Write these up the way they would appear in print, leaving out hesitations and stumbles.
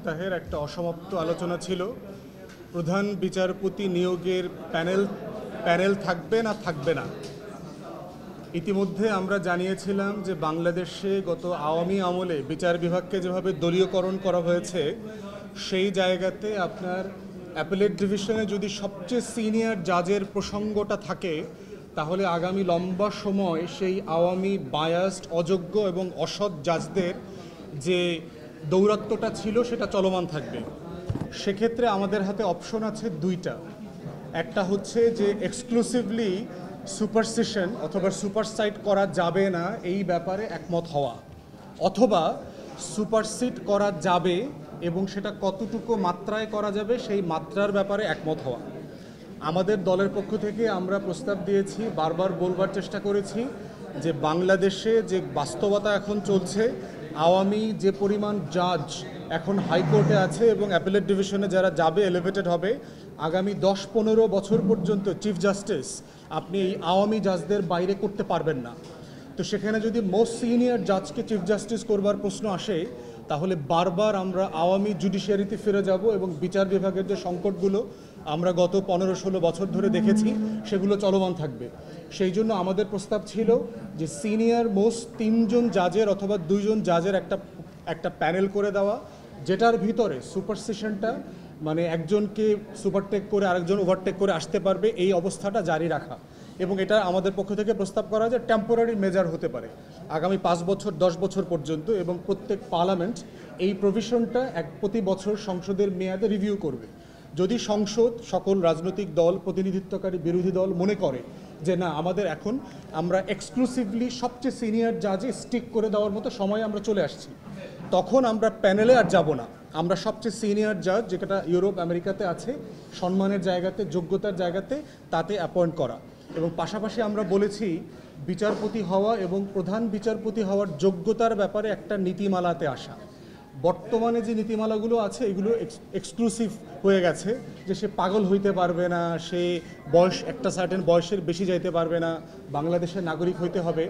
সপ্তাহের একটা অসমাপ্ত আলোচনা ছিল প্রধান বিচারপতি নিয়োগের প্যানেল থাকবে না থাকবে না। ইতিমধ্যে আমরা জানিয়েছিলাম যে বাংলাদেশে গত আওয়ামী আমলে বিচার বিভাগকে যেভাবে দলীয়করণ করা হয়েছে, সেই জায়গাতে আপনার অ্যাপেলেট ডিভিশনে যদি সবচেয়ে সিনিয়র জাজের প্রসঙ্গটা থাকে, তাহলে আগামী লম্বা সময় সেই আওয়ামী বায়াসড, অযোগ্য এবং অসৎ জাজদের যে দৌরাত্ম্যটা ছিল সেটা চলমান থাকবে। সেক্ষেত্রে আমাদের হাতে অপশন আছে দুইটা। একটা হচ্ছে যে এক্সক্লুসিভলি সুপারসেশন অথবা সুপারসাইড করা যাবে না এই ব্যাপারে একমত হওয়া, অথবা সুপারসিড করা যাবে এবং সেটা কতটুকু মাত্রায় করা যাবে সেই মাত্রার ব্যাপারে একমত হওয়া। আমাদের দলের পক্ষ থেকে আমরা প্রস্তাব দিয়েছি, বারবার বলবার চেষ্টা করেছি যে বাংলাদেশে যে বাস্তবতা এখন চলছে, আওয়ামী যে পরিমাণ জাজ এখন হাইকোর্টে আছে এবং অ্যাপেলেট ডিভিশনে যারা যাবে, এলিভেটেড হবে, আগামী 10-15 বছর পর্যন্ত চিফ জাস্টিস আপনি এই আওয়ামী জাজদের বাইরে করতে পারবেন না। তো সেখানে যদি মোস্ট সিনিয়র জাজকে চিফ জাস্টিস করবার প্রশ্ন আসে, তাহলে বারবার আমরা আওয়ামী জুডিশিয়ারিতে ফিরে যাব এবং বিচার বিভাগের যে সংকটগুলো আমরা গত 15-16 বছর ধরে দেখেছি সেগুলো চলমান থাকবে। সেই জন্য আমাদের প্রস্তাব ছিল যে সিনিয়র মোস্ট 3 জন জাজের অথবা 2 জন জাজের একটা প্যানেল করে দেওয়া, যেটার ভিতরে সুপারসেশনটা মানে একজনকে সুপারটেক করে আরেকজন ওভারটেক করে আসতে পারবে এই অবস্থাটা জারি রাখা। এবং এটা আমাদের পক্ষ থেকে প্রস্তাব করা যে টেম্পোরারি মেজার হতে পারে আগামী 5 বছর 10 বছর পর্যন্ত, এবং প্রত্যেক পার্লামেন্ট এই প্রভিশনটা প্রতি বছর সংসদের মেয়াদে রিভিউ করবে। যদি সংসদ সকল রাজনৈতিক দল, প্রতিনিধিত্বকারী বিরোধী দল মনে করে যে না, আমাদের এখন আমরা এক্সক্লুসিভলি সবচেয়ে সিনিয়র জাজে স্টিক করে দেওয়ার মতো সময় আমরা চলে আসছি, তখন আমরা প্যানেলে আর যাব না। আমরা সবচেয়ে সিনিয়র জাজ, যেটা ইউরোপ আমেরিকাতে আছে, সম্মানের জায়গাতে, যোগ্যতার জায়গাতে তাতে অ্যাপয়েন্ট করা। এবং পাশাপাশি আমরা বলেছি বিচারপতি হওয়া এবং প্রধান বিচারপতি হওয়ার যোগ্যতার ব্যাপারে একটা নীতিমালাতে আসা। বর্তমানে যে নীতিমালাগুলো আছে এগুলো এক্সক্লুসিভ হয়ে গেছে, যে সে পাগল হইতে পারবে না, সে একটা সার্টেন বয়সের বেশি যাইতে পারবে না, বাংলাদেশের নাগরিক হইতে হবে।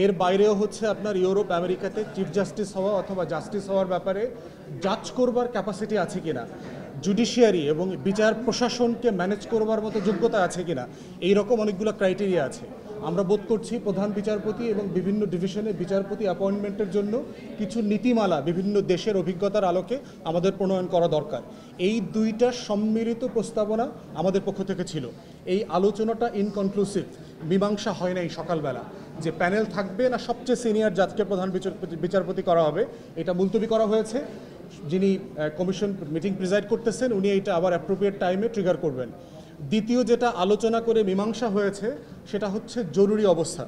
এর বাইরেও হচ্ছে আপনার ইউরোপ আমেরিকাতে চিফ জাস্টিস হওয়া অথবা জাস্টিস হওয়ার ব্যাপারে জাজ করবার ক্যাপাসিটি আছে কিনা, জুডিশিয়ারি এবং বিচার প্রশাসনকে ম্যানেজ করবার মতো যোগ্যতা আছে কিনা, এইরকম অনেকগুলো ক্রাইটেরিয়া আছে। আমরা বোধ করছি প্রধান বিচারপতি এবং বিভিন্ন ডিভিশনে বিচারপতি অ্যাপয়েন্টমেন্টের জন্য কিছু নীতিমালা বিভিন্ন দেশের অভিজ্ঞতার আলোকে আমাদের প্রণয়ন করা দরকার। এই দুইটা সম্মিলিত প্রস্তাবনা আমাদের পক্ষ থেকে ছিল। এই আলোচনাটা ইনকনক্লুসিভ, মীমাংসা হয় নাই সকালবেলা যে প্যানেল থাকবে না সবচেয়ে সিনিয়র জাজকে প্রধান বিচারপতি করা হবে, এটা মুলতবি করা হয়েছে। যিনি কমিশন মিটিং প্রিজাইড করতেছেন উনি এটা আবার অ্যাপ্রোপ্রিয়েট টাইমে ট্রিগার করবেন। দ্বিতীয় যেটা আলোচনা করে মীমাংসা হয়েছে সেটা হচ্ছে জরুরি অবস্থা।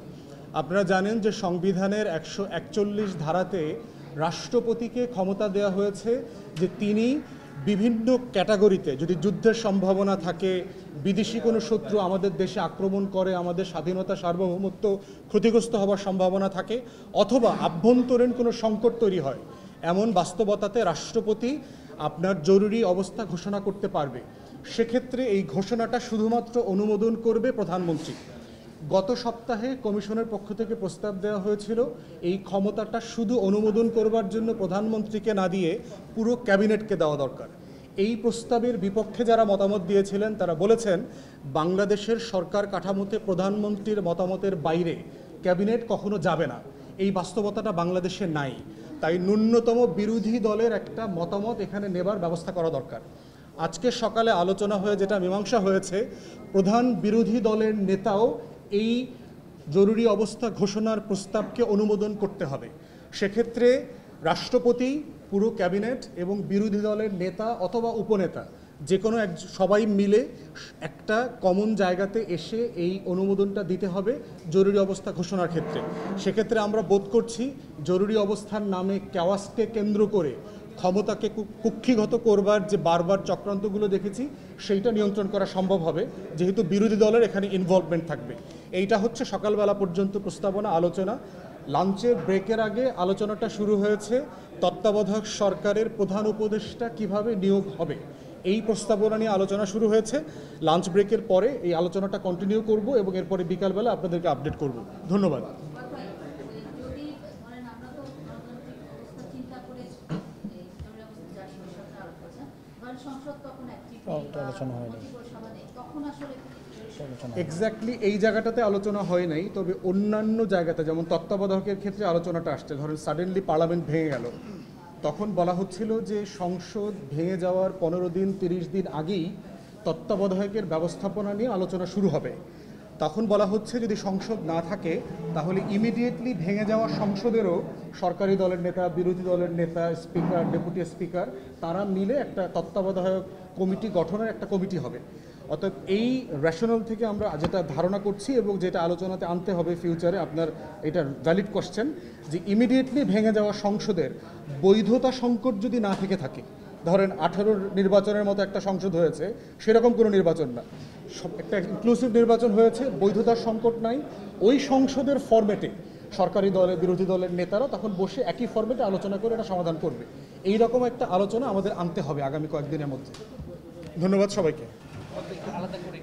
আপনারা জানেন যে সংবিধানের 141 ধারাতে রাষ্ট্রপতিকে ক্ষমতা দেওয়া হয়েছে যে তিনি বিভিন্ন ক্যাটাগরিতে, যদি যুদ্ধের সম্ভাবনা থাকে, বিদেশি কোনো শত্রু আমাদের দেশে আক্রমণ করে, আমাদের স্বাধীনতা সার্বভৌমত্ব ক্ষতিগ্রস্ত হওয়ার সম্ভাবনা থাকে, অথবা আভ্যন্তরীণ কোনো সংকট তৈরি হয়, এমন বাস্তবতাতে রাষ্ট্রপতি আপনার জরুরি অবস্থা ঘোষণা করতে পারবে। সেক্ষেত্রে এই ঘোষণাটা শুধুমাত্র অনুমোদন করবে প্রধানমন্ত্রী। গত সপ্তাহে কমিশনের পক্ষ থেকে প্রস্তাব দেওয়া হয়েছিল এই ক্ষমতাটা শুধু অনুমোদন করবার জন্য প্রধানমন্ত্রীকে না দিয়ে পুরো ক্যাবিনেটকে দেওয়া দরকার। এই প্রস্তাবের বিপক্ষে যারা মতামত দিয়েছিলেন তারা বলেছেন বাংলাদেশের সরকার কাঠামোতে প্রধানমন্ত্রীর মতামতের বাইরে ক্যাবিনেট কখনো যাবে না, এই বাস্তবতাটা বাংলাদেশে নাই। তাই ন্যূনতম বিরোধী দলের একটা মতামত এখানে নেবার ব্যবস্থা করা দরকার। আজকে সকালে আলোচনা হয়ে যেটা মীমাংসা হয়েছে, প্রধান বিরোধী দলের নেতাও এই জরুরি অবস্থা ঘোষণার প্রস্তাবকে অনুমোদন করতে হবে। সেক্ষেত্রে রাষ্ট্রপতি, পুরো ক্যাবিনেট এবং বিরোধী দলের নেতা অথবা উপনেতা যে কোনো সবাই মিলে একটা কমন জায়গাতে এসে এই অনুমোদনটা দিতে হবে জরুরি অবস্থা ঘোষণার ক্ষেত্রে। সেক্ষেত্রে আমরা বোধ করছি জরুরি অবস্থার নামে কেওয়াসকে কেন্দ্র করে ক্ষমতাকে কুক্ষিগত করবার যে বারবার চক্রান্তগুলো দেখেছি সেইটা নিয়ন্ত্রণ করা সম্ভব হবে, যেহেতু বিরোধী দলের এখানে ইনভলভমেন্ট থাকবে। এইটা হচ্ছে সকালবেলা পর্যন্ত প্রস্তাবনা, আলোচনা। লাঞ্চের ব্রেকের আগে আলোচনাটা শুরু হয়েছে তত্ত্বাবধায়ক সরকারের প্রধান উপদেষ্টা কিভাবে নিয়োগ হবে, এই প্রস্তাবনা নিয়ে আলোচনা শুরু হয়েছে। লাঞ্চ ব্রেকের পরে এই আলোচনাটা কন্টিনিউ করব এবং এরপরে বিকালবেলা আপনাদেরকে আপডেট করব। ধন্যবাদ। আলোচনা হয়নি। এক্স্যাক্টলি এই জায়গাটাতে আলোচনা হয় নাই, তবে অন্যান্য জায়গাতে যেমন তত্ত্বাবধায়কের ক্ষেত্রে আলোচনাটা আসছে। ধরেন সাডেনলি পার্লামেন্ট ভেঙে গেল, তখন বলা হচ্ছিল যে সংসদ ভেঙে যাওয়ার 15 দিন 30 দিন আগেই তত্ত্বাবধায়কের ব্যবস্থাপনা নিয়ে আলোচনা শুরু হবে। তখন বলা হচ্ছে যদি সংসদ না থাকে তাহলে ইমিডিয়েটলি ভেঙে যাওয়া সংসদেরও সরকারি দলের নেতা, বিরোধী দলের নেতা, স্পিকার, ডেপুটি স্পিকার তারা মিলে একটা তত্ত্বাবধায়ক কমিটি গঠনের একটা কমিটি হবে। অর্থাৎ এই রেশনাল থেকে আমরা যেটা ধারণা করছি এবং যেটা আলোচনাতে আনতে হবে ফিউচারে, আপনার এটা ভ্যালিড কোশ্চেন, যে ইমিডিয়েটলি ভেঙে যাওয়া সংসদের বৈধতা সংকট যদি না থেকে থাকে, ধরেন 18 নির্বাচনের মতো একটা সংসদ হয়েছে, সেরকম কোনো নির্বাচন না, একটা ইনক্লুসিভ নির্বাচন হয়েছে, বৈধতার সংকট নাই, ওই সংসদের ফরম্যাটে সরকারি দলের বিরোধী দলের নেতারা তখন বসে একই ফরম্যাটে আলোচনা করে এটা সমাধান করবে। এই রকম একটা আলোচনা আমাদের আনতে হবে আগামী কয়েকদিনের মধ্যে। ধন্যবাদ সবাইকে। আলাদা করে